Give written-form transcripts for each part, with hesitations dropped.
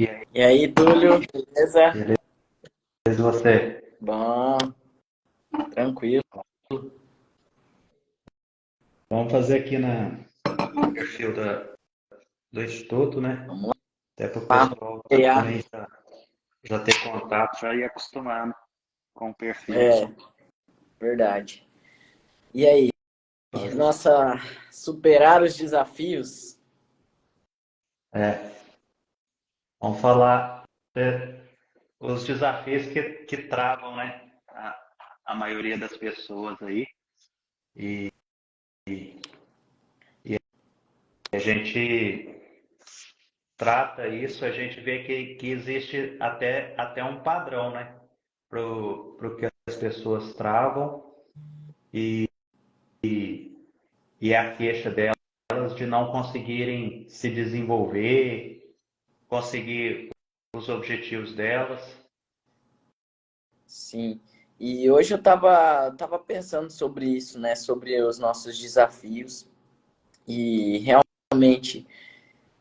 E aí, E aí, Túlio, beleza? beleza você? Bom, tranquilo. Vamos fazer aqui no perfil do Instituto, né? Vamos Até para o lá. pessoal Mapear. também já ter contato, já ir acostumado com o perfil. É, verdade. E aí, Fazer. nossa, superar os desafios? É, vamos falar os desafios que travam, né? A maioria das pessoas aí. E, e a gente trata isso, a gente vê que existe até um padrão, né? Pro que as pessoas travam. E é a queixa delas de não conseguirem se desenvolver, conseguir os objetivos delas. Sim. E hoje eu tava pensando sobre isso, né? Sobre os nossos desafios. E realmente,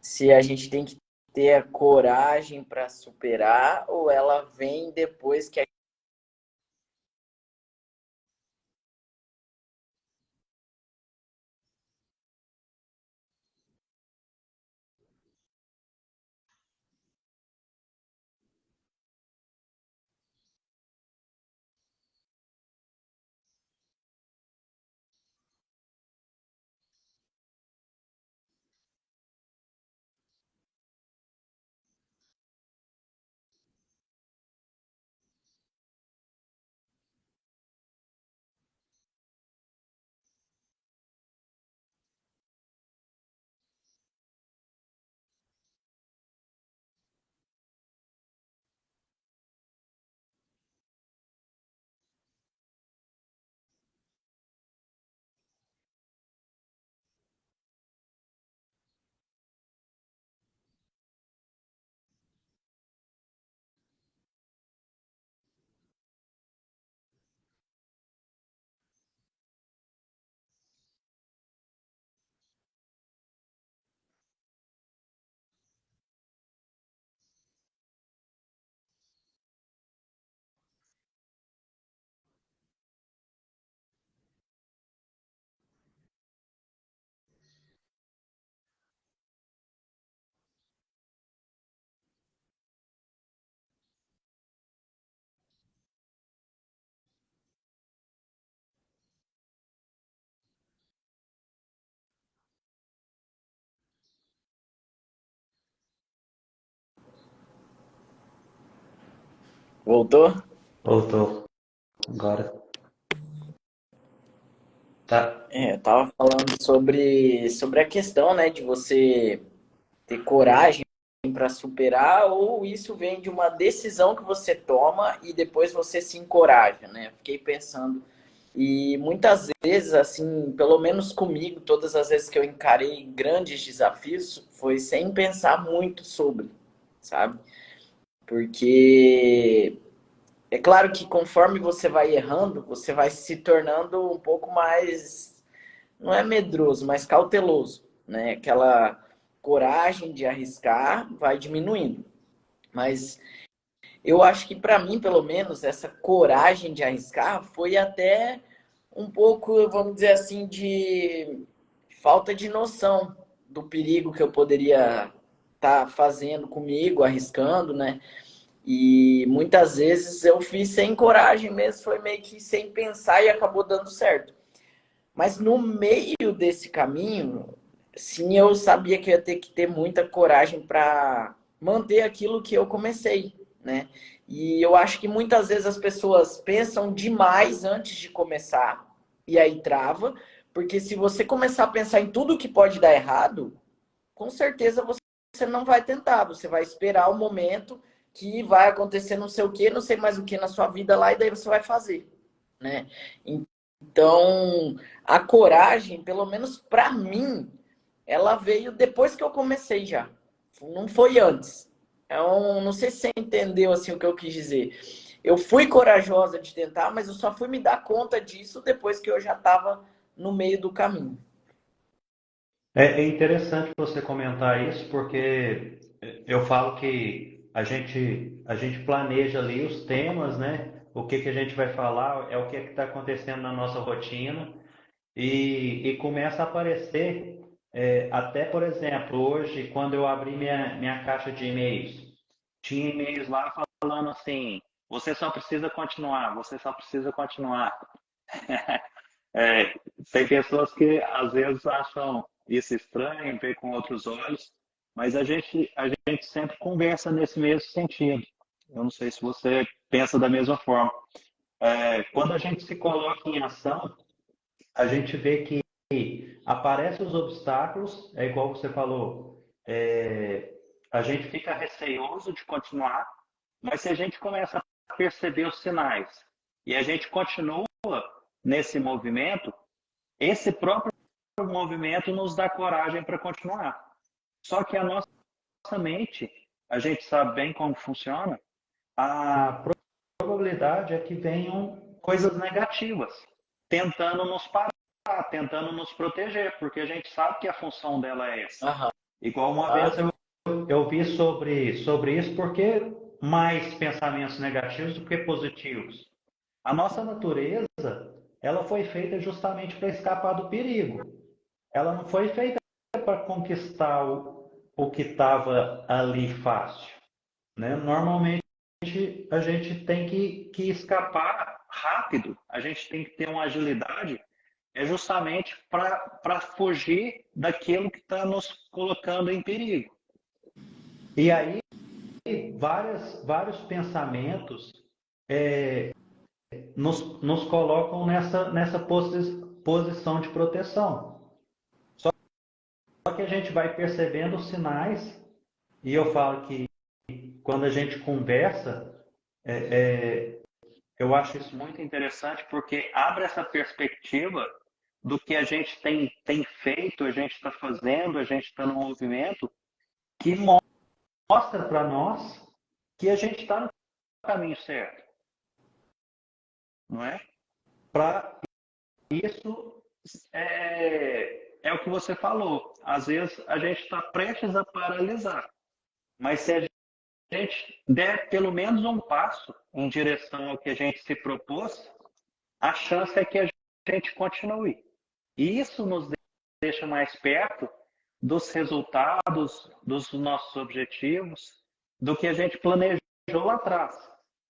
se a gente tem que ter a coragem para superar, ou ela vem depois que a... Voltou? Voltou agora. Tá. É, eu tava falando sobre a questão, né, de você ter coragem para superar, ou isso vem de uma decisão que você toma e depois você se encoraja, né? Fiquei pensando. E muitas vezes, assim, pelo menos comigo, todas as vezes que eu encarei grandes desafios, foi sem pensar muito sobre, sabe? Porque é claro que conforme você vai errando, você vai se tornando um pouco mais, não é medroso, mas cauteloso, né? Aquela coragem de arriscar vai diminuindo. Mas eu acho que para mim, pelo menos, essa coragem de arriscar foi até um pouco, vamos dizer assim, de falta de noção do perigo que eu poderia estar fazendo comigo, arriscando, né? E muitas vezes eu fiz sem coragem mesmo, foi meio que sem pensar e acabou dando certo. Mas no meio desse caminho, sim, eu sabia que eu ia ter que ter muita coragem para manter aquilo que eu comecei, né? E eu acho que muitas vezes as pessoas pensam demais antes de começar e aí trava, porque se você começar a pensar em tudo que pode dar errado, com certeza você não vai tentar, você vai esperar o momento que vai acontecer não sei o que, não sei mais o que na sua vida lá e daí você vai fazer, né? Então, a coragem, pelo menos para mim, ela veio depois que eu comecei já. Não foi antes. Não sei se você entendeu assim o que eu quis dizer. Eu fui corajosa de tentar, mas eu só fui me dar conta disso depois que eu já estava no meio do caminho. É interessante você comentar isso, porque eu falo que a gente planeja ali os temas, né? O que que a gente vai falar, é o que está acontecendo na nossa rotina e começa a aparecer, até, por exemplo, hoje, quando eu abri minha caixa de e-mails, tinha e-mails lá falando assim, você só precisa continuar, você só precisa continuar. É, tem pessoas que às vezes acham isso estranho, vê com outros olhos, mas a gente sempre conversa nesse mesmo sentido. Eu não sei se você pensa da mesma forma. Quando a gente se coloca em ação, a gente vê que aparecem os obstáculos, é igual você falou, a gente fica receoso de continuar, mas se a gente começa a perceber os sinais e a gente continua nesse movimento, esse próprio movimento nos dá coragem para continuar. Só que a nossa mente, a gente sabe bem como funciona, a probabilidade é que venham coisas negativas, tentando nos parar, tentando nos proteger, porque a gente sabe que a função dela é essa. Aham. Igual uma vez eu vi sobre isso, porque mais pensamentos negativos do que positivos. A nossa natureza, ela foi feita justamente para escapar do perigo. Ela não foi feita para conquistar o que estava ali fácil, né? Normalmente a gente tem que escapar rápido, a gente tem que ter uma agilidade, justamente para fugir daquilo que está nos colocando em perigo. E aí, vários pensamentos nos colocam nessa posição de proteção. Só que a gente vai percebendo os sinais, e eu falo que quando a gente conversa, eu acho isso muito interessante, porque abre essa perspectiva do que a gente tem feito, a gente está fazendo, a gente está no movimento, que mostra para nós que a gente está no caminho certo, não é? Para isso, é o que você falou. Às vezes a gente está prestes a paralisar, mas se a gente der pelo menos um passo em direção ao que a gente se propôs, a chance é que a gente continue. E isso nos deixa mais perto dos resultados, dos nossos objetivos, do que a gente planejou lá atrás.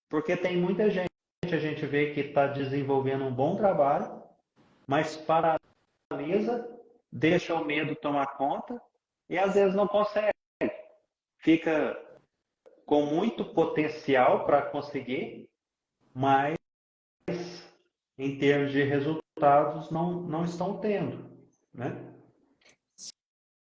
Porque tem muita gente, a gente vê que está desenvolvendo um bom trabalho, mas paralisa, deixa o medo tomar conta e às vezes não consegue. Fica com muito potencial para conseguir, mas em termos de resultados não estão tendo, né?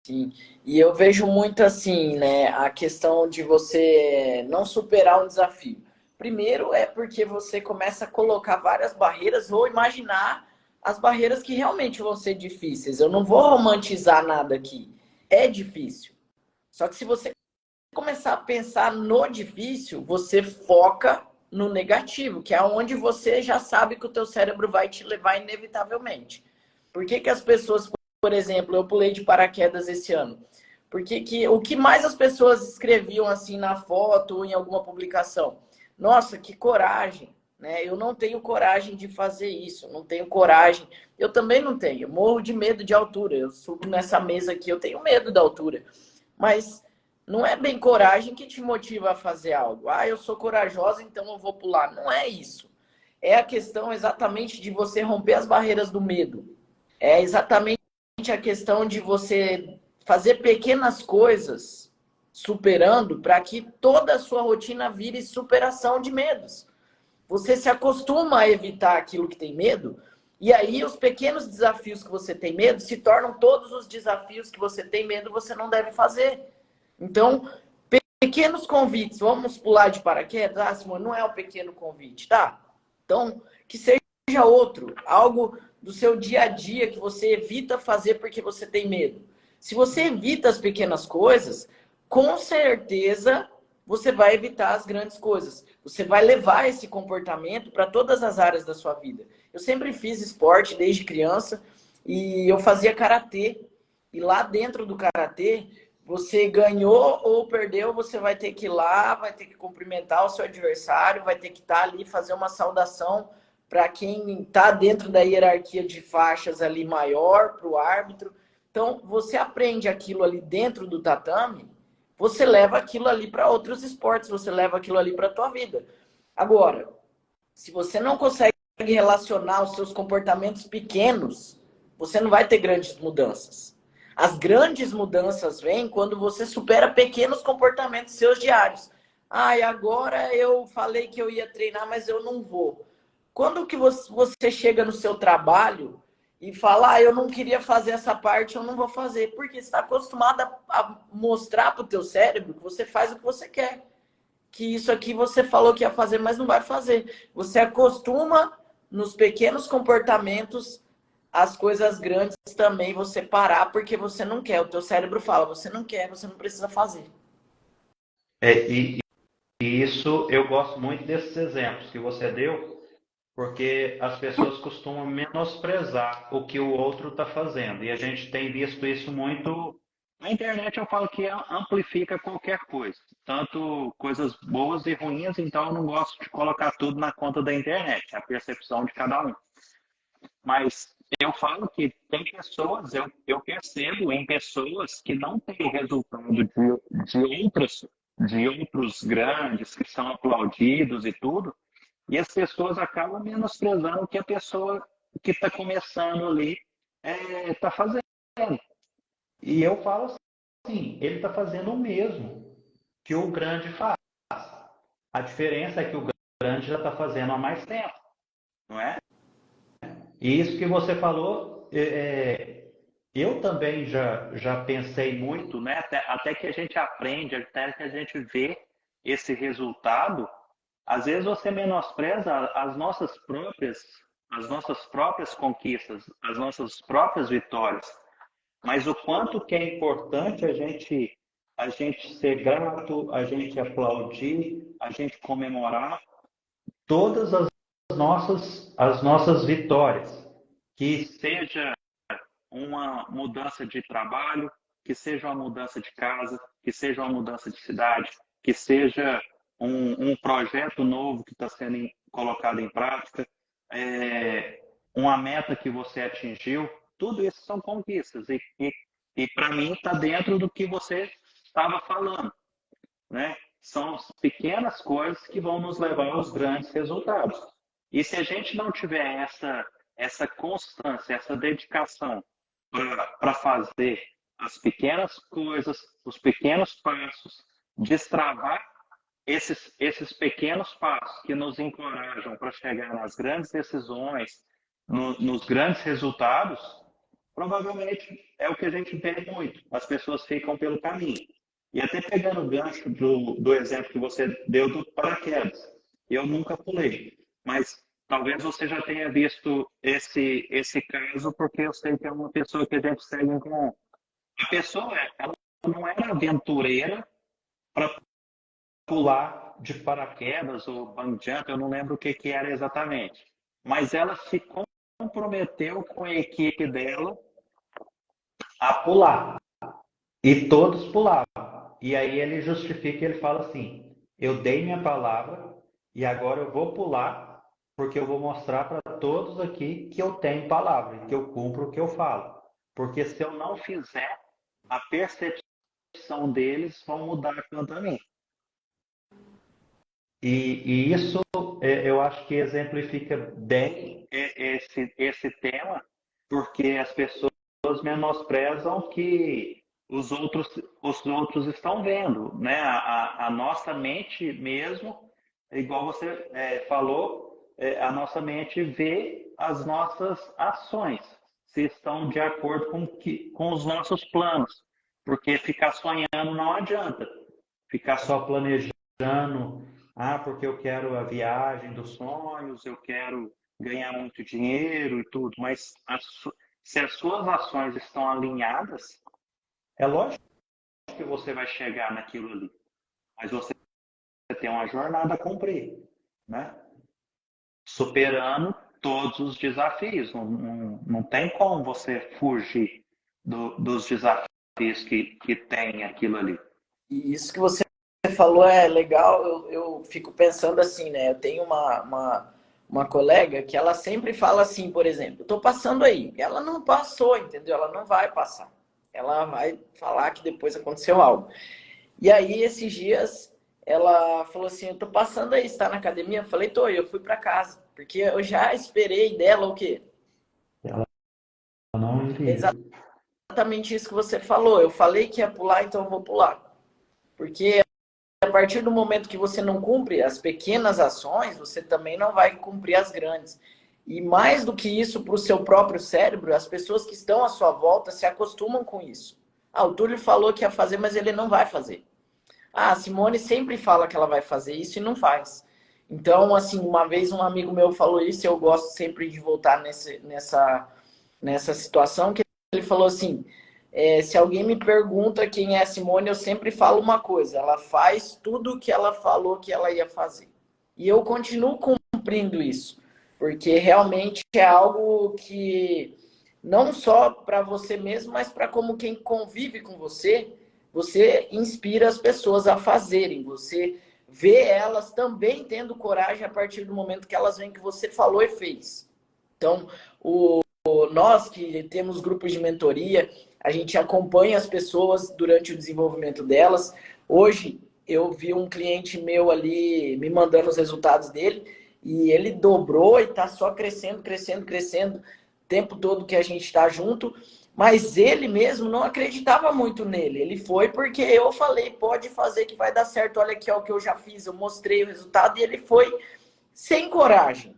Sim. E eu vejo muito assim, né, a questão de você não superar um desafio. Primeiro é porque você começa a colocar várias barreiras ou imaginar as barreiras que realmente vão ser difíceis. Eu não vou romantizar nada aqui. É difícil. Só que se você começar a pensar no difícil, você foca no negativo, que é onde você já sabe que o teu cérebro vai te levar inevitavelmente. Por que que as pessoas, por exemplo, eu pulei de paraquedas esse ano? Porque o que mais as pessoas escreviam assim na foto ou em alguma publicação? Nossa, que coragem, né? Eu não tenho coragem de fazer isso, não tenho coragem. Eu também não tenho, eu morro de medo de altura. Eu subo nessa mesa aqui, eu tenho medo da altura. Mas não é bem coragem que te motiva a fazer algo. Ah, eu sou corajosa, então eu vou pular. Não é isso. É a questão exatamente de você romper as barreiras do medo. É exatamente a questão de você fazer pequenas coisas superando para que toda a sua rotina vire superação de medos. Você se acostuma a evitar aquilo que tem medo, e aí os pequenos desafios que você tem medo se tornam todos os desafios que você tem medo, você não deve fazer. Então, pequenos convites, vamos pular de paraquedas? Ah, Simone, não é um pequeno convite, tá? Então, que seja outro, algo do seu dia a dia que você evita fazer porque você tem medo. Se você evita as pequenas coisas, com certeza você vai evitar as grandes coisas. Você vai levar esse comportamento para todas as áreas da sua vida. Eu sempre fiz esporte desde criança e eu fazia karatê. E lá dentro do karatê, você ganhou ou perdeu, você vai ter que ir lá, vai ter que cumprimentar o seu adversário, vai ter que estar ali, fazer uma saudação para quem está dentro da hierarquia de faixas ali maior, para o árbitro. Então, você aprende aquilo ali dentro do tatame, você leva aquilo ali para outros esportes, você leva aquilo ali para a tua vida. Agora, se você não consegue relacionar os seus comportamentos pequenos, você não vai ter grandes mudanças. As grandes mudanças vêm quando você supera pequenos comportamentos seus diários. Ah, e agora eu falei que eu ia treinar, mas eu não vou. Quando que você chega no seu trabalho e fala, ah, eu não queria fazer essa parte, eu não vou fazer. Porque você está acostumado a mostrar para o teu cérebro que você faz o que você quer. Que isso aqui você falou que ia fazer, mas não vai fazer. Você acostuma nos pequenos comportamentos as coisas grandes também você parar porque você não quer. O teu cérebro fala, você não quer, você não precisa fazer. E isso eu gosto muito desses exemplos que você deu, porque as pessoas costumam menosprezar o que o outro está fazendo. E a gente tem visto isso muito. Na internet eu falo que amplifica qualquer coisa, tanto coisas boas e ruins, então eu não gosto de colocar tudo na conta da internet, é a percepção de cada um. Mas eu falo que tem pessoas, eu percebo em pessoas que não têm resultado de outros grandes que são aplaudidos e tudo, e as pessoas acabam menosprezando o que a pessoa que está começando ali está fazendo. E eu falo assim, ele está fazendo o mesmo que o grande faz. A diferença é que o grande já está fazendo há mais tempo, não é? E isso que você falou, eu também já pensei muito, né? Até que a gente aprende, até que a gente vê esse resultado, às vezes você menospreza as nossas próprias conquistas, as nossas próprias vitórias. Mas o quanto que é importante a gente ser grato, a gente aplaudir, a gente comemorar todas as nossas vitórias, que seja uma mudança de trabalho, que seja uma mudança de casa, que seja uma mudança de cidade, que seja um projeto novo que está sendo colocado em prática, uma meta que você atingiu, tudo isso são conquistas. E para mim está dentro do que você estava falando, né? São as pequenas coisas que vão nos levar aos grandes resultados. E se a gente não tiver essa constância, essa dedicação para fazer as pequenas coisas, os pequenos passos, destravar esses pequenos passos que nos encorajam para chegar nas grandes decisões, nos grandes resultados, provavelmente é o que a gente vê muito. As pessoas ficam pelo caminho. E até pegando o gancho do exemplo que você deu do paraquedas, eu nunca pulei, mas talvez você já tenha visto esse caso, porque eu sei que é uma pessoa que a gente segue em comum. A pessoa, ela não era aventureira para pular de paraquedas ou bungee jump, eu não lembro o que era exatamente. Mas ela se comprometeu com a equipe dela a pular. E todos pulavam. E aí ele justifica, ele fala assim: eu dei minha palavra e agora eu vou pular porque eu vou mostrar para todos aqui que eu tenho palavra e que eu cumpro o que eu falo. Porque se eu não fizer, a percepção deles vão mudar quanto a mim. E isso eu acho que exemplifica bem esse tema, porque as pessoas menosprezam que os outros estão vendo, né? A nossa mente mesmo, igual você falou, a nossa mente vê as nossas ações, se estão de acordo com os nossos planos, porque ficar sonhando não adianta, ficar só planejando, porque eu quero a viagem dos sonhos, eu quero ganhar muito dinheiro e tudo, mas se as suas ações estão alinhadas, é lógico que você vai chegar naquilo ali, mas você tem uma jornada a cumprir, né? Superando todos os desafios. Não tem como você fugir dos desafios. desafios que tem aquilo ali. E isso que você falou é legal, eu fico pensando assim, né? Eu tenho uma colega que ela sempre fala assim, por exemplo, eu tô passando aí. Ela não passou, entendeu? Ela não vai passar. Ela vai falar que depois aconteceu algo. E aí, esses dias, ela falou assim, eu tô passando aí, você tá na academia? Eu falei, tô, eu fui pra casa. Porque eu já esperei dela o quê? Ela não viu. Exatamente isso que você falou. Eu falei que ia pular, então eu vou pular. Porque a partir do momento que você não cumpre as pequenas ações, você também não vai cumprir as grandes. E mais do que isso, para o seu próprio cérebro, as pessoas que estão à sua volta se acostumam com isso. Ah, o Túlio falou que ia fazer, mas ele não vai fazer. Ah, a Simone sempre fala que ela vai fazer isso e não faz. Então, assim, uma vez um amigo meu falou isso, e eu gosto sempre de voltar nessa situação, que ele falou assim, se alguém me pergunta quem é a Simone, eu sempre falo uma coisa, ela faz tudo o que ela falou que ela ia fazer. E eu continuo cumprindo isso, porque realmente é algo que não só para você mesmo, mas para como quem convive com você, você inspira as pessoas a fazerem, você vê elas também tendo coragem a partir do momento que elas veem que você falou e fez. Então, nós que temos grupos de mentoria, a gente acompanha as pessoas durante o desenvolvimento delas. Hoje, eu vi um cliente meu ali me mandando os resultados dele e ele dobrou e está só crescendo, crescendo, crescendo o tempo todo que a gente está junto. Mas ele mesmo não acreditava muito nele. Ele foi porque eu falei, pode fazer que vai dar certo. Olha aqui ó, o que eu já fiz, eu mostrei o resultado e ele foi sem coragem,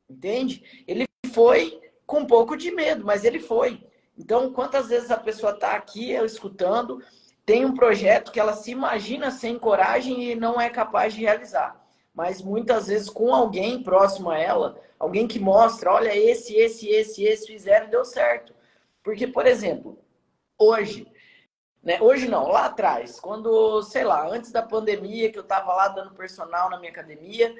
entende? Ele foi com um pouco de medo, mas ele foi. Então, quantas vezes a pessoa está aqui, eu escutando, tem um projeto que ela se imagina sem coragem e não é capaz de realizar. Mas muitas vezes com alguém próximo a ela, alguém que mostra, olha, esse fizeram e deu certo. Porque, por exemplo, hoje, né? Hoje não, lá atrás, quando, sei lá, antes da pandemia, que eu estava lá dando personal na minha academia,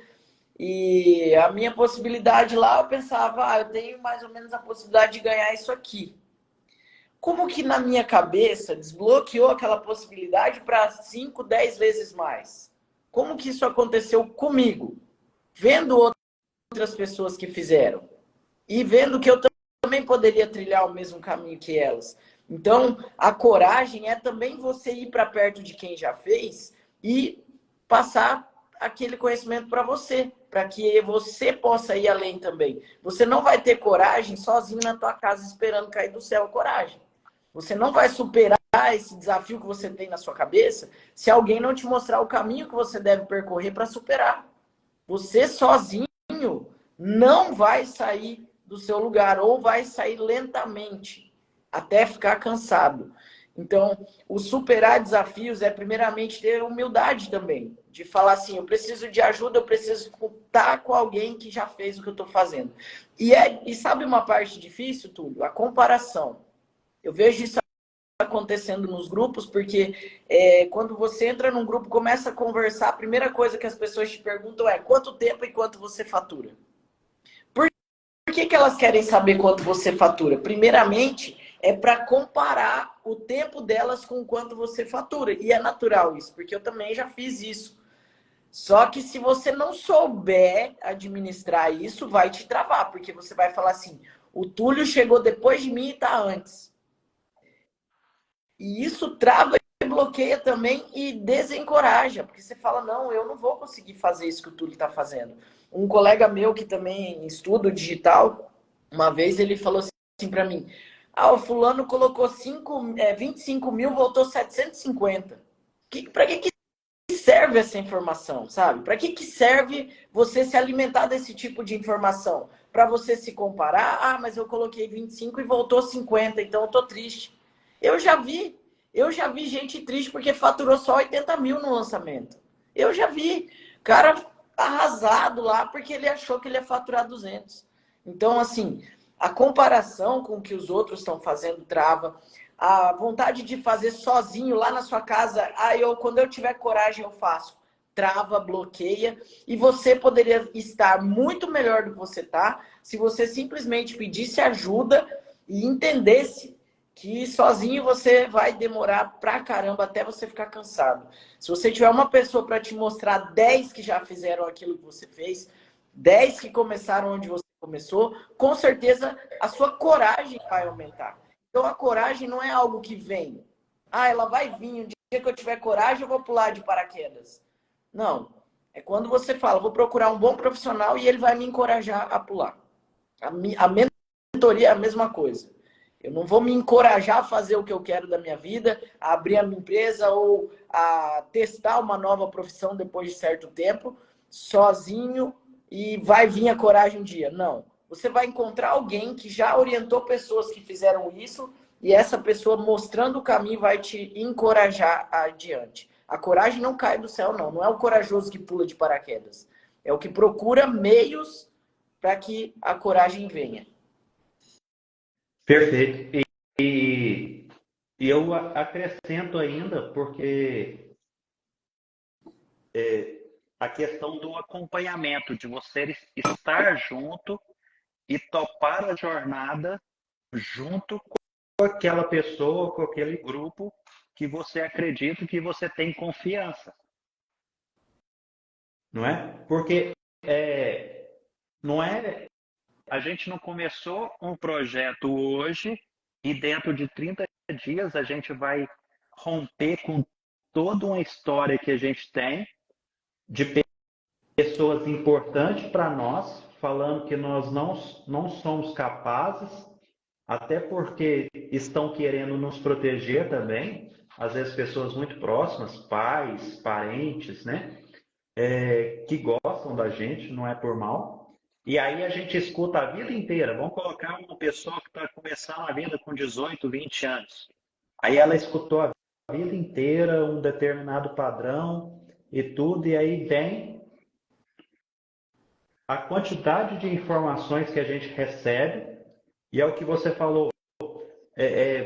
e a minha possibilidade lá, eu pensava, eu tenho mais ou menos a possibilidade de ganhar isso aqui. Como que na minha cabeça desbloqueou aquela possibilidade para 5, 10 vezes mais? Como que isso aconteceu comigo? Vendo outras pessoas que fizeram e vendo que eu também poderia trilhar o mesmo caminho que elas. Então, a coragem é também você ir para perto de quem já fez e passar aquele conhecimento para você, para que você possa ir além também. Você não vai ter coragem sozinho na tua casa esperando cair do céu a coragem. Você não vai superar esse desafio que você tem na sua cabeça se alguém não te mostrar o caminho que você deve percorrer para superar. Você sozinho não vai sair do seu lugar ou vai sair lentamente até ficar cansado. Então, o superar desafios é primeiramente ter humildade também, de falar assim, eu preciso de ajuda, eu preciso contar com alguém que já fez o que eu estou fazendo. E sabe uma parte difícil, Túlio? A comparação. Eu vejo isso acontecendo nos grupos, porque quando você entra num grupo, começa a conversar, a primeira coisa que as pessoas te perguntam é quanto tempo e quanto você fatura. Por que elas querem saber quanto você fatura? Primeiramente, é para comparar o tempo delas com quanto você fatura. E é natural isso, porque eu também já fiz isso. Só que se você não souber administrar isso, vai te travar, porque você vai falar assim, o Túlio chegou depois de mim e está antes. E isso trava e bloqueia também e desencoraja, porque você fala, não, eu não vou conseguir fazer isso que o Túlio está fazendo. Um colega meu que também estuda o digital, uma vez ele falou assim para mim, o fulano colocou 25 mil, voltou 750. Para que serve essa informação, sabe? Para que serve você se alimentar desse tipo de informação? Para você se comparar, mas eu coloquei 25 e voltou 50, então eu tô triste. Eu já vi gente triste porque faturou só 80 mil no lançamento. Eu já vi cara arrasado lá porque ele achou que ele ia faturar 200. Então, assim, a comparação com o que os outros estão fazendo trava. A vontade de fazer sozinho lá na sua casa, quando eu tiver coragem eu faço. Trava, bloqueia. E você poderia estar muito melhor do que você está se você simplesmente pedisse ajuda e entendesse que sozinho você vai demorar pra caramba até você ficar cansado. Se você tiver uma pessoa para te mostrar 10 que já fizeram aquilo que você fez, 10 que começaram onde você começou, com certeza a sua coragem vai aumentar. Então a coragem não é algo que vem. Ah, ela vai vir, um dia que eu tiver coragem eu vou pular de paraquedas. Não. É quando você fala, vou procurar um bom profissional e ele vai me encorajar a pular. A mentoria é a mesma coisa. Eu não vou me encorajar a fazer o que eu quero da minha vida, a abrir a minha empresa ou a testar uma nova profissão depois de certo tempo, sozinho, e vai vir a coragem um dia. Não. Você vai encontrar alguém que já orientou pessoas que fizeram isso e essa pessoa mostrando o caminho vai te encorajar adiante. A coragem não cai do céu, não. Não é o corajoso que pula de paraquedas. É o que procura meios para que a coragem venha. Perfeito. E eu acrescento ainda, porque a questão do acompanhamento, de você estar junto e topar a jornada junto com aquela pessoa, com aquele grupo que você acredita, que você tem confiança, não é? Porque não é, a gente não começou um projeto hoje e dentro de 30 dias a gente vai romper com toda uma história que a gente tem de pessoas importantes para nós, falando que nós não somos capazes, até porque estão querendo nos proteger também, às vezes pessoas muito próximas, pais, parentes, né? Que gostam da gente, não é por mal. E aí a gente escuta a vida inteira. Vamos colocar uma pessoa que está começando a vida com 18, 20 anos. Aí ela escutou a vida inteira um determinado padrão e tudo, e aí vem a quantidade de informações que a gente recebe, e é o que você falou,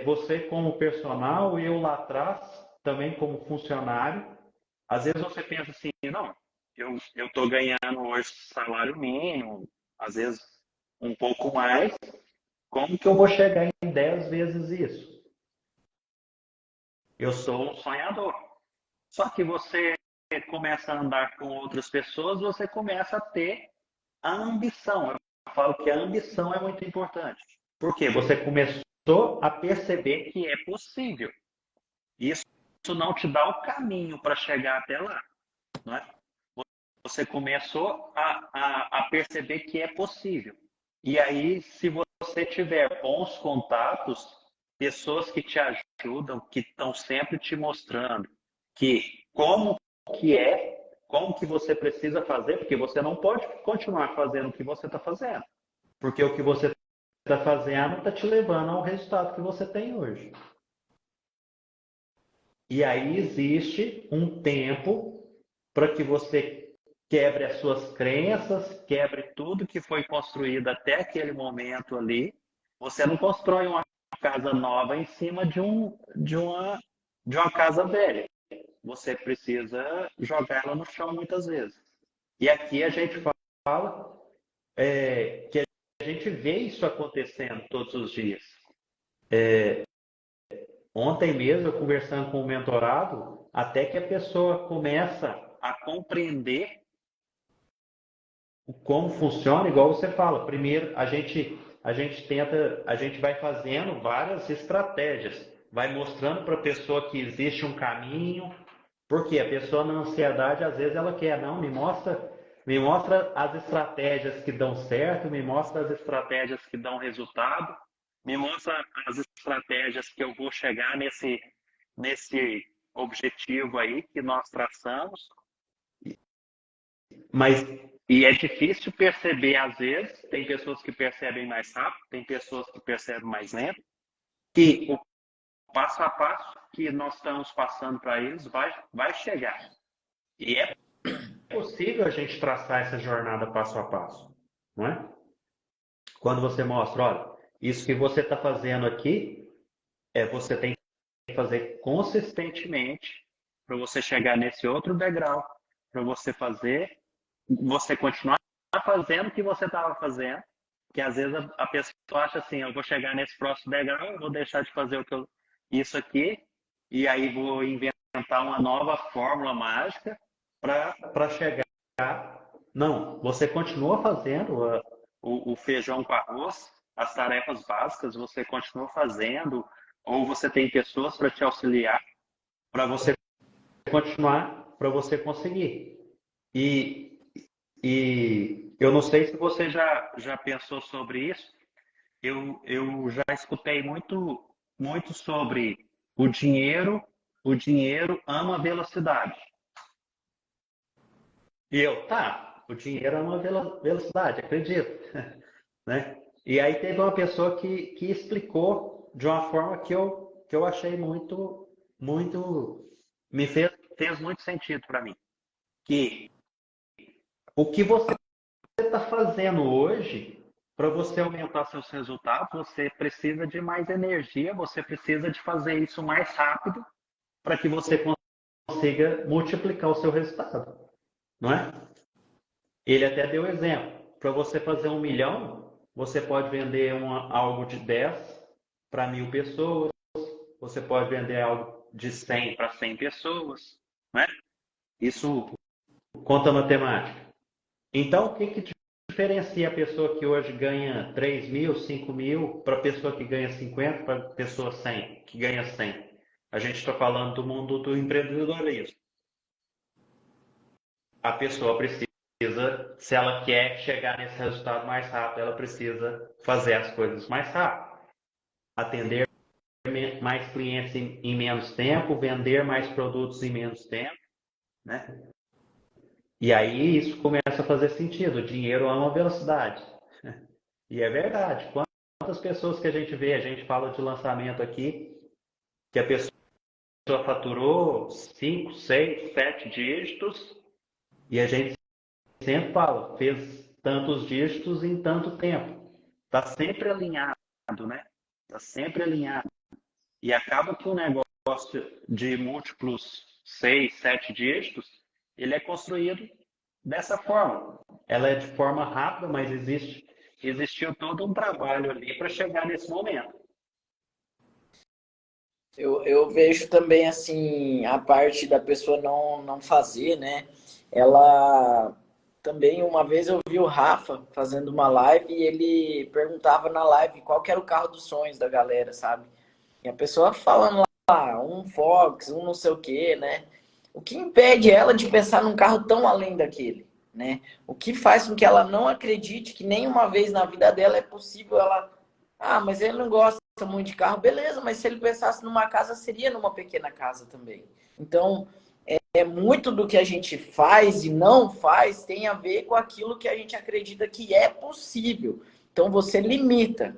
você como personal, eu lá atrás, também como funcionário, às vezes você pensa assim, não, eu estou ganhando hoje salário mínimo, às vezes um pouco mais, como que eu vou chegar em 10 vezes isso? Eu sou um sonhador. Só que você começa a andar com outras pessoas, você começa a ter a ambição. Eu falo que a ambição é muito importante. Porque você começou a perceber que é possível. Isso não te dá o caminho para chegar até lá. Não é? Você começou a perceber que é possível. E aí, se você tiver bons contatos, pessoas que te ajudam, que estão sempre te mostrando que como que você precisa fazer, porque você não pode continuar fazendo o que você está fazendo. Porque o que você está fazendo está te levando ao resultado que você tem hoje. E aí existe um tempo para que você quebre as suas crenças, quebre tudo que foi construído até aquele momento ali. Você não constrói uma casa nova em cima de uma casa velha. Você precisa jogar ela no chão muitas vezes. E aqui a gente fala que a gente vê isso acontecendo todos os dias. Ontem mesmo, eu conversando com o mentorado, até que a pessoa começa a compreender como funciona, igual você fala. Primeiro, a gente vai fazendo várias estratégias, vai mostrando para a pessoa que existe um caminho, porque a pessoa na ansiedade, às vezes ela quer, não, me mostra as estratégias que dão certo, me mostra as estratégias que dão resultado, me mostra as estratégias que eu vou chegar nesse objetivo aí que nós traçamos. Mas e é difícil perceber às vezes, tem pessoas que percebem mais rápido, tem pessoas que percebem mais lento, que o passo a passo que nós estamos passando para eles vai chegar. E é possível a gente traçar essa jornada passo a passo, não é? Quando você mostra, olha, isso que você está fazendo aqui, você tem que fazer consistentemente para você chegar nesse outro degrau, para você continuar fazendo o que você estava fazendo, que às vezes a pessoa acha assim, eu vou chegar nesse próximo degrau, eu vou deixar de fazer isso aqui, e aí vou inventar uma nova fórmula mágica para chegar. Não, você continua fazendo o feijão com arroz, as tarefas básicas você continua fazendo, ou você tem pessoas para te auxiliar, para você continuar, para você conseguir. E, e eu não sei se você já pensou sobre isso. Eu já escutei muito sobre o dinheiro. O dinheiro ama velocidade. E o dinheiro ama velocidade, acredito. Né? E aí teve uma pessoa que explicou de uma forma que eu achei me fez muito sentido para mim. Que o que você está fazendo hoje, para você aumentar seus resultados, você precisa de mais energia, você precisa de fazer isso mais rápido para que você consiga multiplicar o seu resultado, não é? Ele até deu exemplo. Para você fazer 1 milhão, você pode vender algo de 10 para 1.000 pessoas, você pode vender algo de 100 para 100 pessoas, né? Isso conta matemática. Então, o que diferencia a pessoa que hoje ganha 3.000, 5.000, para a pessoa que ganha 50, para a pessoa 100, que ganha 100? A gente está falando do mundo do empreendedorismo. A pessoa precisa, se ela quer chegar nesse resultado mais rápido, ela precisa fazer as coisas mais rápido. Atender mais clientes em menos tempo, vender mais produtos em menos tempo, né? E aí isso começa a fazer sentido. O dinheiro ama velocidade. E é verdade. Quantas pessoas que a gente vê, a gente fala de lançamento aqui, que a pessoa faturou 5, 6, 7 dígitos, e a gente sempre fala, fez tantos dígitos em tanto tempo. Está sempre alinhado, né? Está sempre alinhado. E acaba que um negócio de múltiplos 6, 7 dígitos, ele é construído dessa forma. Ela é de forma rápida, mas existiu todo um trabalho ali para chegar nesse momento. Eu vejo também, assim, a parte da pessoa não fazer, né? Ela também, uma vez eu vi o Rafa fazendo uma live e ele perguntava na live qual que era o carro dos sonhos da galera, sabe? E a pessoa falando lá, um Fox, um não sei o quê, né? O que impede ela de pensar num carro tão além daquele, né? O que faz com que ela não acredite que nenhuma vez na vida dela é possível ela... Ah, mas ele não gosta muito de carro, beleza, mas se ele pensasse numa casa, seria numa pequena casa também. Então, é muito do que a gente faz e não faz tem a ver com aquilo que a gente acredita que é possível. Então, você limita.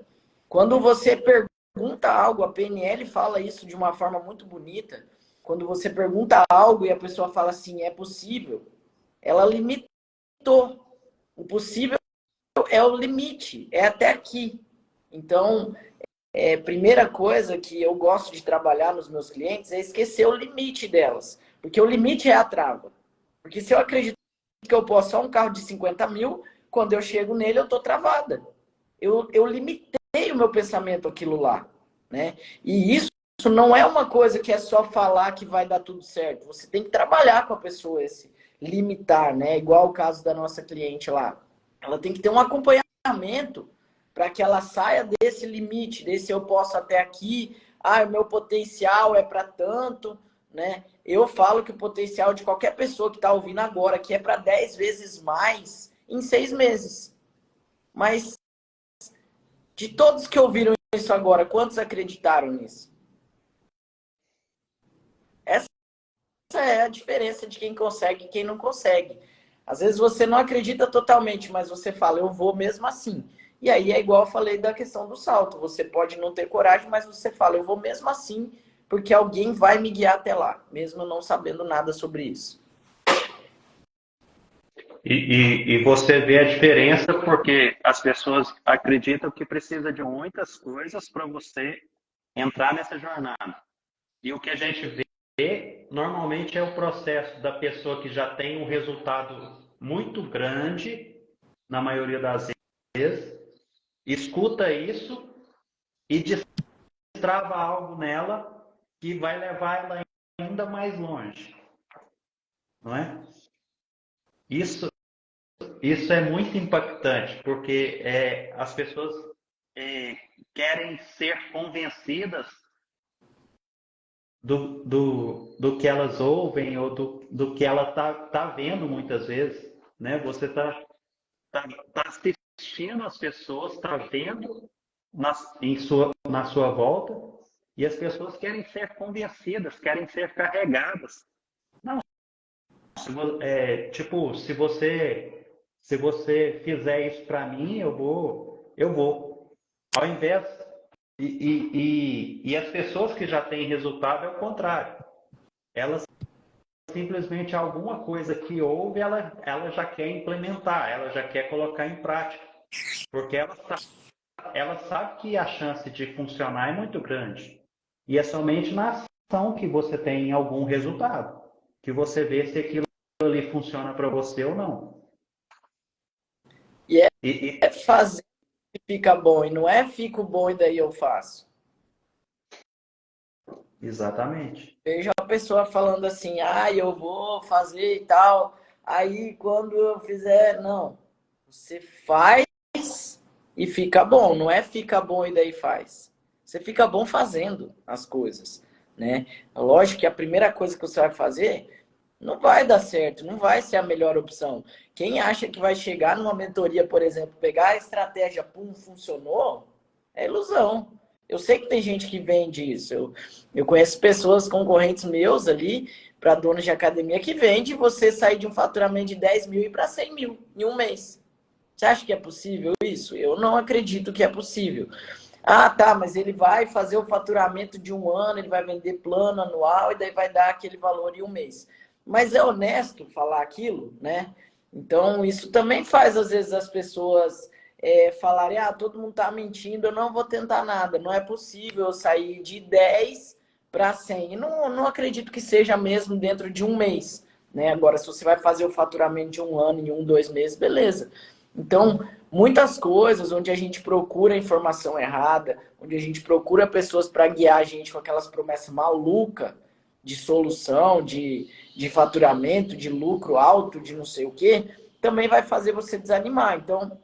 Quando você pergunta algo, a PNL fala isso de uma forma muito bonita. Quando você pergunta algo e a pessoa fala assim, é possível, ela limitou. O possível é o limite, é até aqui. Então, primeira coisa que eu gosto de trabalhar nos meus clientes é esquecer o limite delas. Porque o limite é a trava. Porque se eu acredito que eu posso só um carro de 50 mil, quando eu chego nele eu estou travada. Eu limitei o meu pensamento aquilo lá. Né? E isso não é uma coisa que é só falar que vai dar tudo certo. Você tem que trabalhar com a pessoa esse limitar, né? Igual o caso da nossa cliente lá. Ela tem que ter um acompanhamento para que ela saia desse limite, desse eu posso até aqui, o meu potencial é para tanto, né? Eu falo que o potencial de qualquer pessoa que está ouvindo agora que é para 10 vezes mais em 6 meses. Mas de todos que ouviram isso agora, quantos acreditaram nisso? Essa é a diferença de quem consegue e quem não consegue. Às vezes você não acredita totalmente, mas você fala, eu vou mesmo assim. E aí é igual eu falei da questão do salto. Você pode não ter coragem, mas você fala, eu vou mesmo assim, porque alguém vai me guiar até lá, mesmo não sabendo nada sobre isso. E você vê a diferença porque as pessoas acreditam que precisa de muitas coisas para você entrar nessa jornada. E o que a gente vê normalmente é o processo da pessoa que já tem um resultado muito grande, na maioria das vezes, escuta isso e destrava algo nela que vai levar ela ainda mais longe, não é? Isso, isso é muito impactante, porque as pessoas é, querem ser convencidas do que elas ouvem ou do que ela tá vendo muitas vezes, né? Você tá assistindo as pessoas, tá vendo na sua volta e as pessoas querem ser convencidas, querem ser carregadas. Não, tipo, se você fizer isso para mim, eu vou. Ao invés e as pessoas que já têm resultado é o contrário. Elas simplesmente alguma coisa que houve, ela já quer implementar, ela já quer colocar em prática, porque ela sabe que a chance de funcionar é muito grande. E é somente na ação que você tem algum resultado, que você vê se aquilo ali funciona para você ou não. E é E, fazer que fica bom, e não é fico bom e daí eu faço. exatamente. Vejo a pessoa falando assim, ah, eu vou fazer e tal. Aí quando eu fizer, não. Você faz e fica bom, não é fica bom e daí faz. Você fica bom fazendo as coisas, né? Lógico que a primeira coisa que você vai fazer não vai dar certo, não vai ser a melhor opção. Quem acha que vai chegar numa mentoria, por exemplo, pegar a estratégia, pum, funcionou, é ilusão. Eu sei que tem gente que vende isso. Eu conheço pessoas, concorrentes meus ali, para donos de academia, que vende você sair de um faturamento de 10 mil e para 100 mil em um mês. Você acha que é possível isso? Eu não acredito que é possível. Ah, tá, mas ele vai fazer o faturamento de um ano, ele vai vender plano anual e daí vai dar aquele valor em um mês. Mas é honesto falar aquilo, né? Então, isso também faz, às vezes, as pessoas falarem, ah, todo mundo tá mentindo, eu não vou tentar nada. Não é possível eu sair de 10 para 100. E não acredito que seja mesmo dentro de um mês, né? Agora, se você vai fazer o faturamento de um ano em um, 2 meses, beleza. Então, muitas coisas onde a gente procura informação errada, onde a gente procura pessoas para guiar a gente com aquelas promessas malucas de solução, de faturamento, de lucro alto, de não sei o quê, também vai fazer você desanimar. Então,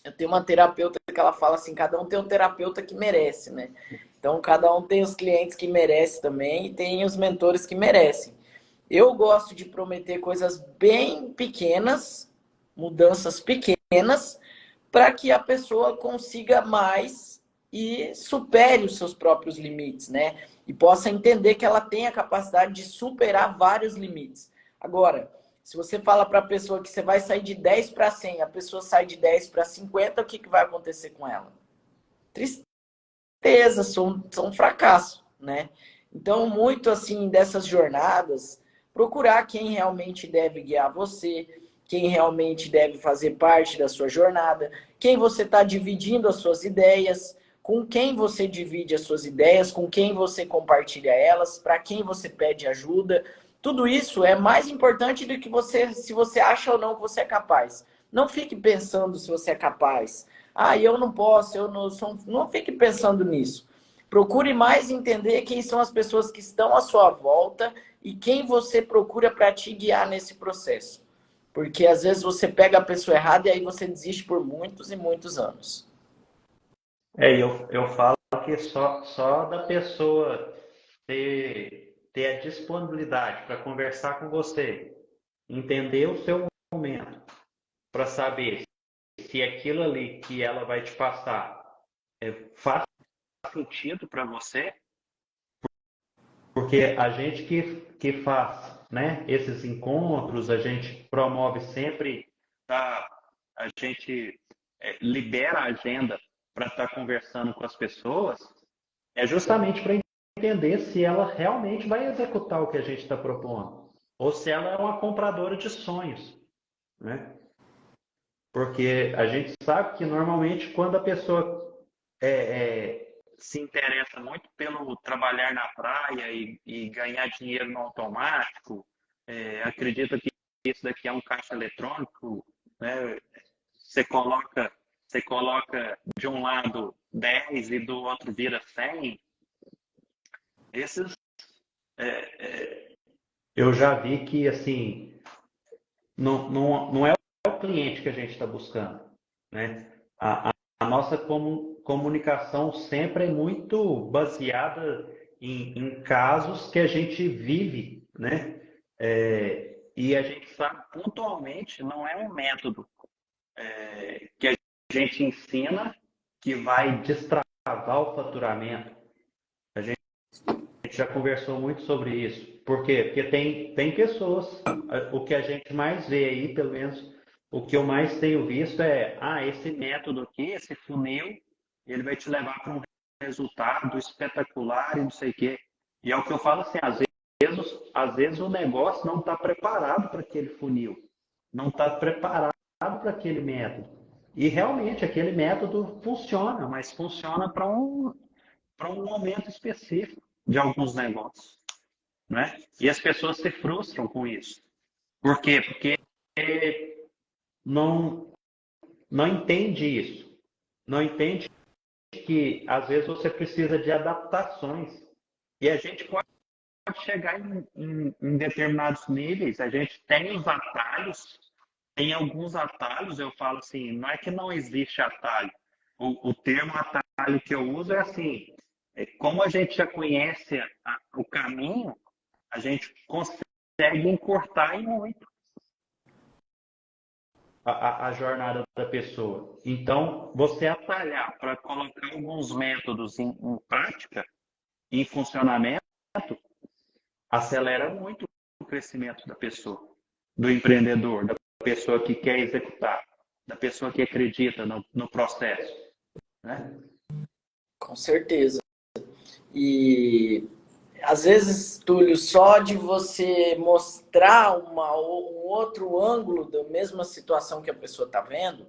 eu tenho uma terapeuta que ela fala assim, cada um tem um terapeuta que merece, né? Então, cada um tem os clientes que merece também e tem os mentores que merecem. Eu gosto de prometer coisas bem pequenas, mudanças pequenas, para que a pessoa consiga mais e supere os seus próprios limites, né? E possa entender que ela tem a capacidade de superar vários limites. Agora, se você fala para a pessoa que você vai sair de 10 para 100, a pessoa sai de 10 para 50, o que vai acontecer com ela? Tristeza, são um fracasso, né? Então, muito assim dessas jornadas, procurar quem realmente deve guiar você, quem realmente deve fazer parte da sua jornada, quem você está dividindo as suas ideias, com quem você divide as suas ideias, com quem você compartilha elas, para quem você pede ajuda. Tudo isso é mais importante do que você, se você acha ou não que você é capaz. Não fique pensando se você é capaz. Ah, eu não posso, eu não sou. Não fique pensando nisso. Procure mais entender quem são as pessoas que estão à sua volta e quem você procura para te guiar nesse processo. Porque às vezes você pega a pessoa errada e aí você desiste por muitos e muitos anos. Eu falo que só da pessoa ter a disponibilidade para conversar com você, entender o seu momento, para saber se aquilo ali que ela vai te passar faz sentido para você, porque a gente que faz, né, esses encontros, a gente promove sempre, tá, a gente libera a agenda para estar conversando com as pessoas, é justamente para entender se ela realmente vai executar o que a gente está propondo, ou se ela é uma compradora de sonhos, né? Porque a gente sabe que normalmente quando a pessoa se interessa muito pelo trabalhar na praia e ganhar dinheiro no automático, acredita que isso daqui é um caixa eletrônico, né? Você coloca você coloca de um lado 10 e do outro vira 100, esses eu já vi que assim não é o cliente que a gente está buscando, né? A nossa comunicação sempre é muito baseada em casos que a gente vive, né? E a gente sabe pontualmente, não é um método que a gente ensina que vai destravar o faturamento. A gente já conversou muito sobre isso. Por quê? Porque tem pessoas, o que a gente mais vê aí, pelo menos o que eu mais tenho visto é, esse método aqui, esse funil, ele vai te levar para um resultado espetacular e não sei o quê. E é o que eu falo assim, às vezes o negócio não está preparado para aquele funil, não está preparado para aquele método. E realmente aquele método funciona, mas funciona para um momento específico de alguns negócios, né? E as pessoas se frustram com isso. Por quê? Porque não, não entende isso. Não entende que às vezes você precisa de adaptações. E a gente pode chegar em determinados níveis, a gente tem os atalhos, tem alguns atalhos, eu falo assim, não é que não existe atalho. O termo atalho que eu uso é assim, como a gente já conhece o caminho, a gente consegue encurtar em muito a jornada da pessoa. Então, você atalhar para colocar alguns métodos em prática, em funcionamento, acelera muito o crescimento da pessoa, do empreendedor, da pessoa que quer executar, da pessoa que acredita no processo, né? Com certeza. E às vezes, Túlio, só de você mostrar um outro ângulo da mesma situação que a pessoa está vendo,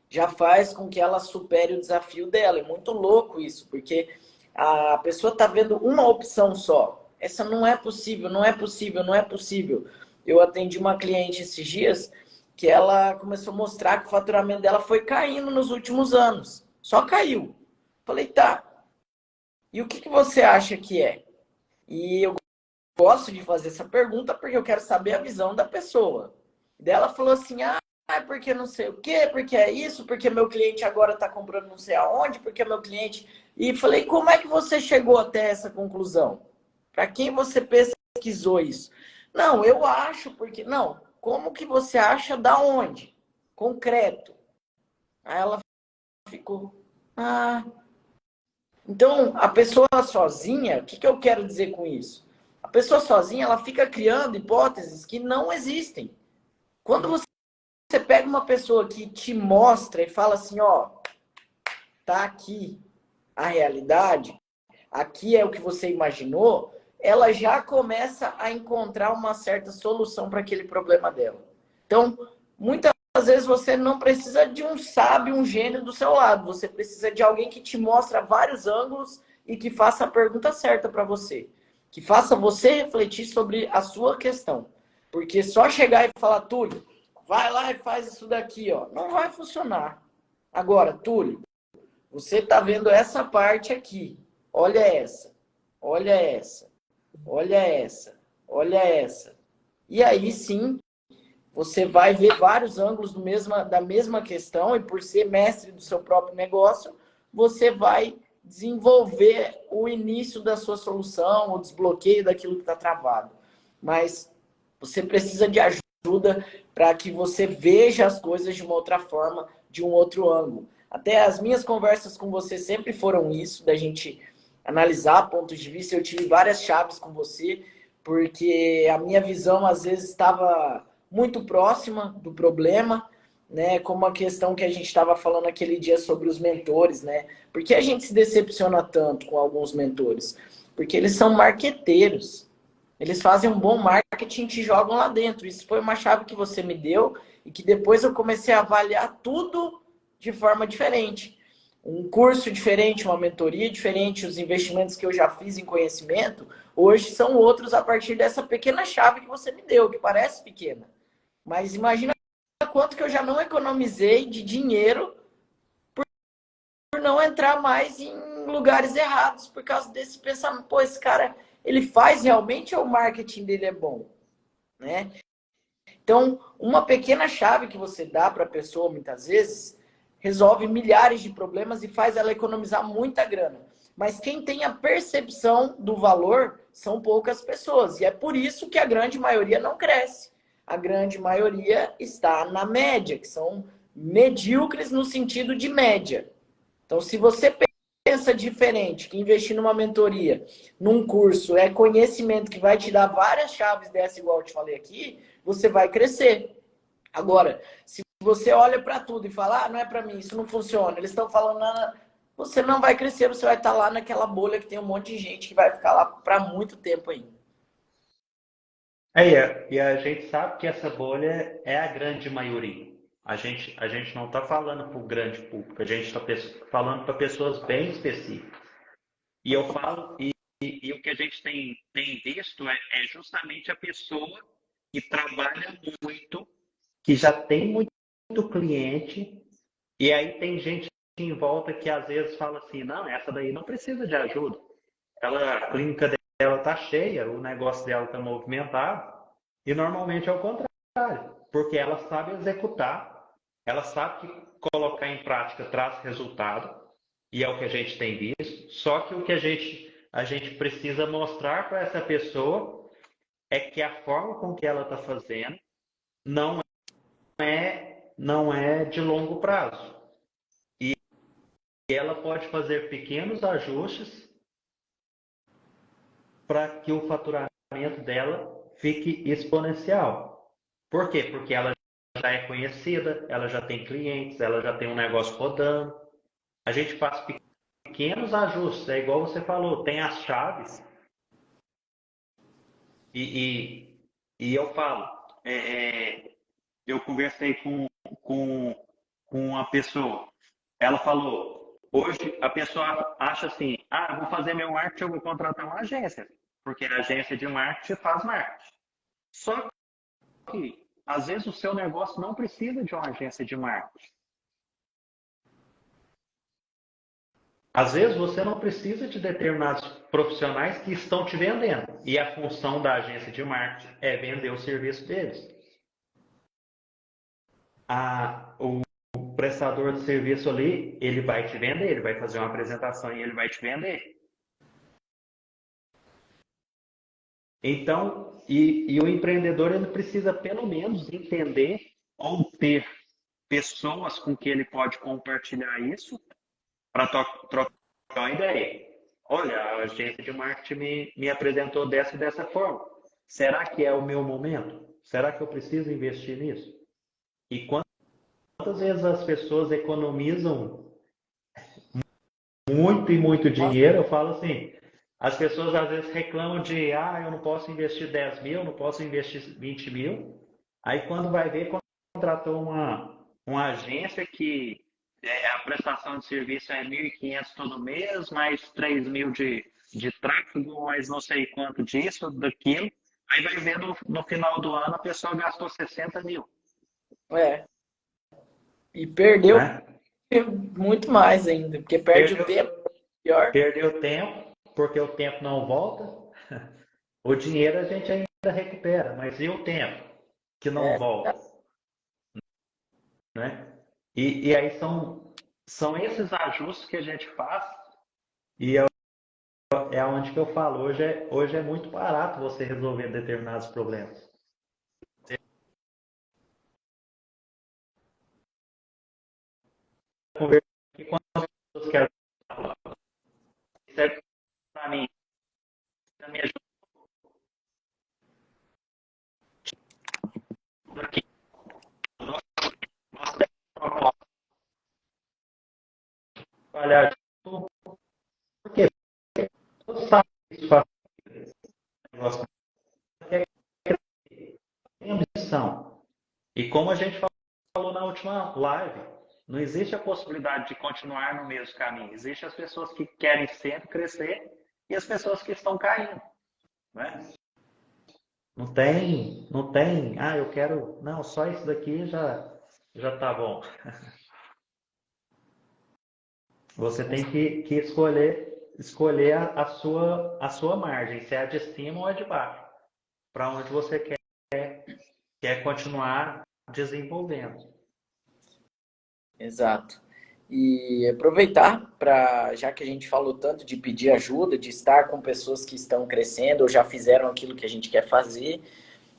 já faz com que ela supere o desafio dela. É muito louco isso, porque a pessoa está vendo uma opção só. Essa não é possível, não é possível, não é possível. Eu atendi uma cliente esses dias que ela começou a mostrar que o faturamento dela foi caindo nos últimos anos. Só caiu. Falei, tá. E o que você acha que é? E eu gosto de fazer essa pergunta porque eu quero saber a visão da pessoa. Daí ela falou assim, porque não sei o quê, porque é isso, porque meu cliente agora está comprando não sei aonde, porque meu cliente... E falei, como é que você chegou até essa conclusão? Para quem você pesquisou isso? Não, eu acho, porque... Não, como que você acha da onde? Concreto. Aí ela ficou, Então, a pessoa sozinha, o que eu quero dizer com isso? A pessoa sozinha, ela fica criando hipóteses que não existem. Quando você pega uma pessoa que te mostra e fala assim, ó, tá aqui a realidade, aqui é o que você imaginou, ela já começa a encontrar uma certa solução para aquele problema dela. Então, muitas vezes você não precisa de um sábio, um gênio do seu lado. Você precisa de alguém que te mostre vários ângulos e que faça a pergunta certa para você. Que faça você refletir sobre a sua questão. Porque só chegar e falar, Túlio, vai lá e faz isso daqui, ó, não vai funcionar. Agora, Túlio, você está vendo essa parte aqui. Olha essa, olha essa, olha essa, olha essa. E aí sim, você vai ver vários ângulos da mesma questão e por ser mestre do seu próprio negócio, você vai desenvolver o início da sua solução, o desbloqueio daquilo que está travado. Mas você precisa de ajuda para que você veja as coisas de uma outra forma, de um outro ângulo. Até as minhas conversas com você sempre foram isso, da gente analisar pontos de vista. Eu tive várias chaves com você, porque a minha visão às vezes estava muito próxima do problema, né? Como a questão que a gente estava falando aquele dia sobre os mentores, né? Por que a gente se decepciona tanto com alguns mentores? Porque eles são marqueteiros. Eles fazem um bom marketing e te jogam lá dentro. Isso foi uma chave que você me deu e que depois eu comecei a avaliar tudo de forma diferente. Um curso diferente, uma mentoria diferente, os investimentos que eu já fiz em conhecimento, hoje são outros a partir dessa pequena chave que você me deu, que parece pequena. Mas imagina quanto que eu já não economizei de dinheiro não entrar mais em lugares errados por causa desse pensamento. Pô, esse cara, ele faz realmente ou o marketing dele é bom? Né? Então, uma pequena chave que você dá para a pessoa, muitas vezes, resolve milhares de problemas e faz ela economizar muita grana. Mas quem tem a percepção do valor são poucas pessoas. E é por isso que a grande maioria não cresce. A grande maioria está na média, que são medíocres no sentido de média. Então, se você pensa diferente, que investir numa mentoria, num curso, é conhecimento que vai te dar várias chaves dessa, igual eu te falei aqui, você vai crescer. Agora, se você olha para tudo e fala, não é para mim, isso não funciona, eles estão falando nada, você não vai crescer, você vai estar lá naquela bolha que tem um monte de gente que vai ficar lá para muito tempo ainda. E a gente sabe que essa bolha é a grande maioria. A gente não está falando para o grande público, a gente está falando para pessoas bem específicas. E eu falo, e o que a gente tem visto é justamente a pessoa que trabalha muito, que já tem muito cliente, e aí tem gente em volta que às vezes fala assim, não, essa daí não precisa de ajuda. A clínica dela está cheia, o negócio dela está movimentado, e normalmente é o contrário, porque ela sabe executar, ela sabe que colocar em prática traz resultado, e é o que a gente tem visto, só que o que a gente precisa mostrar para essa pessoa é que a forma com que ela está fazendo não não é de longo prazo. E ela pode fazer pequenos ajustes para que o faturamento dela fique exponencial. Por quê? Porque ela já é conhecida, ela já tem clientes, ela já tem um negócio rodando. A gente faz pequenos ajustes, é igual você falou, tem as chaves. E, e eu falo, eu conversei com, com uma pessoa, ela falou, hoje a pessoa acha assim, eu vou fazer meu marketing, eu vou contratar uma agência, porque a agência de marketing faz marketing. Só que, às vezes, o seu negócio não precisa de uma agência de marketing. Às vezes, você não precisa de determinados profissionais que estão te vendendo. E a função da agência de marketing é vender o serviço deles. O prestador de serviço ali, ele vai te vender, ele vai fazer uma apresentação e ele vai te vender. Então, o empreendedor ele precisa pelo menos entender ou ter pessoas com que ele pode compartilhar isso para trocar uma ideia. Olha, a agência de marketing me apresentou dessa e dessa forma. Será que é o meu momento? Será que eu preciso investir nisso? E quantas vezes as pessoas economizam muito e muito dinheiro? Eu falo assim, as pessoas às vezes reclamam de, eu não posso investir 10 mil, não posso investir 20 mil. Aí quando vai ver, contratou uma agência que a prestação de serviço é 1.500 todo mês, mais 3 mil de tráfego, mais não sei quanto disso, daquilo. Aí vai ver no final do ano a pessoa gastou 60 mil. É. E perdeu Né? muito mais ainda, porque perde o tempo. Pior. Perdeu tempo, porque o tempo não volta. O dinheiro a gente ainda recupera, mas e o tempo que não volta? Né? E aí são esses ajustes que a gente faz e é onde que eu falo. Hoje é muito barato você resolver determinados problemas. Conversar aqui com as pessoas que serve para mim, me ajuda aqui. Olha, por quê? Todo sabe que isso faz negócio. Tem ambição. E como a gente falou na última live, não existe a possibilidade de continuar no mesmo caminho. Existem as pessoas que querem sempre crescer e as pessoas que estão caindo. Né? Não tem, eu quero, não, só isso daqui já tá bom. Você tem que escolher a sua margem, se é a de cima ou a de baixo, para onde você quer continuar desenvolvendo. Exato. E aproveitar para, já que a gente falou tanto de pedir ajuda, de estar com pessoas que estão crescendo ou já fizeram aquilo que a gente quer fazer,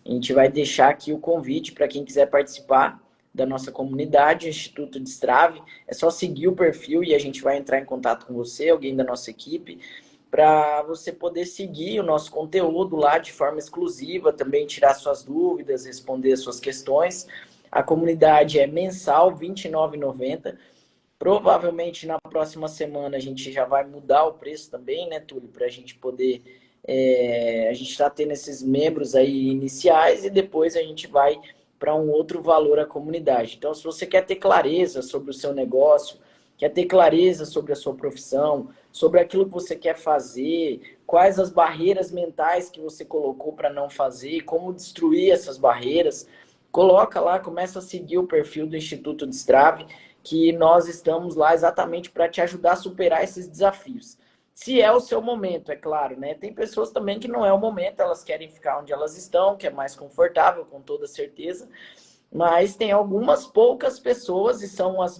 a gente vai deixar aqui o convite para quem quiser participar da nossa comunidade, Instituto Destrave. É só seguir o perfil e a gente vai entrar em contato com você, alguém da nossa equipe, para você poder seguir o nosso conteúdo lá de forma exclusiva, também tirar suas dúvidas, responder suas questões. A comunidade é mensal, R$ 29,90. Provavelmente na próxima semana a gente já vai mudar o preço também, né, Túlio? Para a gente poder. A gente está tendo esses membros aí iniciais e depois a gente vai para um outro valor à comunidade. Então, se você quer ter clareza sobre o seu negócio, quer ter clareza sobre a sua profissão, sobre aquilo que você quer fazer, quais as barreiras mentais que você colocou para não fazer, como destruir essas barreiras, coloca lá, começa a seguir o perfil do Instituto Destrave, que nós estamos lá exatamente para te ajudar a superar esses desafios. Se é o seu momento, é claro, né? Tem pessoas também que não é o momento, elas querem ficar onde elas estão, que é mais confortável, com toda certeza, mas tem algumas poucas pessoas, e são as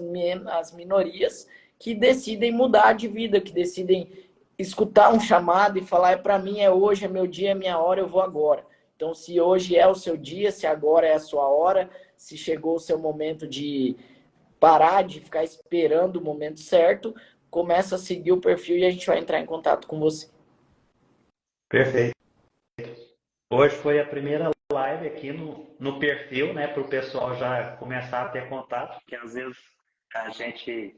minorias, que decidem mudar de vida, que decidem escutar um chamado e falar, é para mim, é hoje, é meu dia, é minha hora, eu vou agora. Então, se hoje é o seu dia, se agora é a sua hora, se chegou o seu momento de parar de ficar esperando o momento certo, começa a seguir o perfil e a gente vai entrar em contato com você. Perfeito. Hoje foi a primeira live aqui no perfil, né, para o pessoal já começar a ter contato, porque às vezes a gente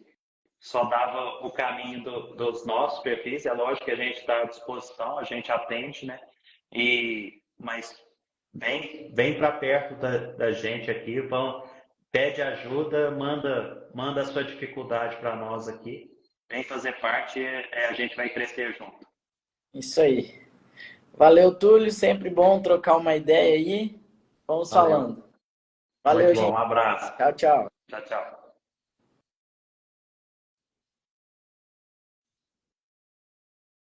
só dava o caminho dos nossos perfis. É lógico que a gente está à disposição, a gente atende, né? Mas vem para perto da gente aqui, pede ajuda, manda a sua dificuldade para nós aqui, vem fazer parte, a gente vai crescer junto. Isso aí. Valeu, Túlio, sempre bom trocar uma ideia aí. Vamos Valeu. falando. Valeu, Muito bom, gente. um abraço. Tchau, tchau. Tchau, tchau.